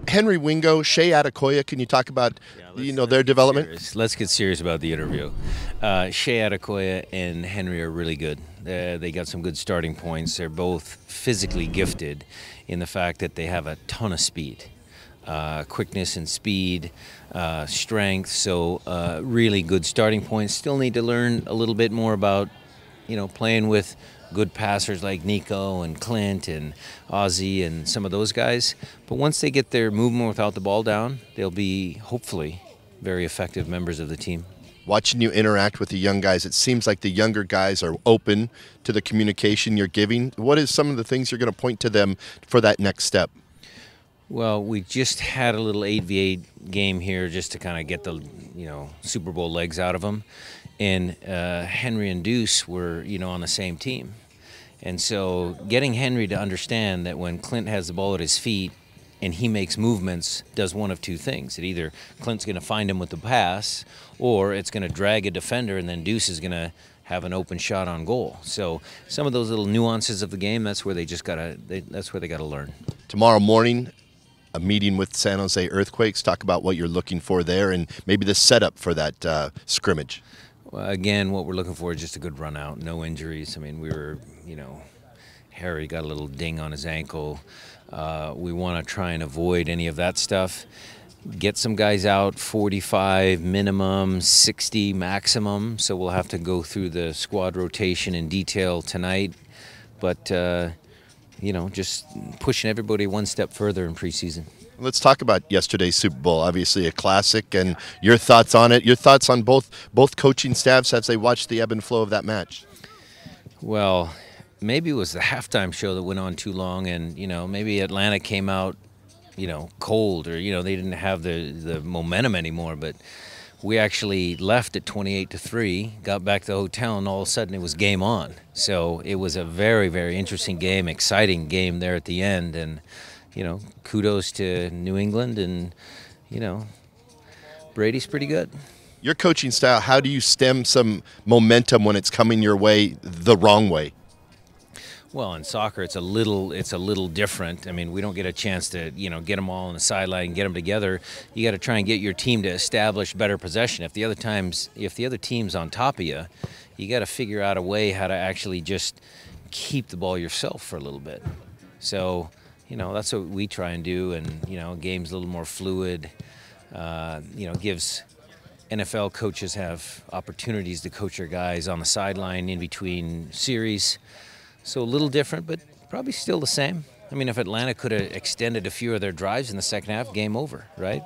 Henry Wingo, Shea Adekoya, can you talk about their development? Let's get serious about the interview. Shea Adekoya and Henry are really good. They got some good starting points. They're both physically gifted in the fact that they have a ton of speed. Quickness and speed, strength, so really good starting points. Still need to learn a little bit more about, playing with good passers like Nico and Clint and Ozzy and some of those guys. But once they get their movement without the ball down, they'll be, hopefully, very effective members of the team. Watching you interact with the young guys, it seems like the younger guys are open to the communication you're giving. What is some of the things you're going to point to them for that next step? Well, we just had a little 8v8 game here just to kind of get the, Super Bowl legs out of them. And Henry and Deuce were, on the same team. And so getting Henry to understand that when Clint has the ball at his feet and he makes movements, does one of two things. It either Clint's going to find him with the pass, or it's going to drag a defender, and then Deuce is going to have an open shot on goal. So some of those little nuances of the game, that's where they got to learn. Tomorrow morning, a meeting with San Jose Earthquakes. Talk about what you're looking for there and maybe the setup for that scrimmage. Well, again, what we're looking for is just a good run out, no injuries. I mean, we were, Harry got a little ding on his ankle. We want to try and avoid any of that stuff. Get some guys out, 45 minimum, 60 maximum. So we'll have to go through the squad rotation in detail tonight. But, just pushing everybody one step further in preseason. Let's talk about yesterday's Super Bowl. Obviously a classic, and your thoughts on it. Your thoughts on both coaching staffs as they watched the ebb and flow of that match. Well, maybe it was the halftime show that went on too long, and maybe Atlanta came out, cold, or they didn't have the momentum anymore. But we actually left at 28-3, got back to the hotel, and all of a sudden it was game on. So it was a very, very interesting game, exciting game there at the end, and kudos to New England, and Brady's pretty good. Your coaching style, how do you stem some momentum when it's coming your way the wrong way? Well, in soccer, it's a little different. I mean, we don't get a chance to, get them all on the sideline and get them together. You got to try and get your team to establish better possession. If the other team's on top of you, you got to figure out a way how to actually just keep the ball yourself for a little bit. So, that's what we try and do, and game's a little more fluid. Gives NFL coaches have opportunities to coach their guys on the sideline in between series. So a little different, but probably still the same. I mean, if Atlanta could have extended a few of their drives in the second half, game over, right?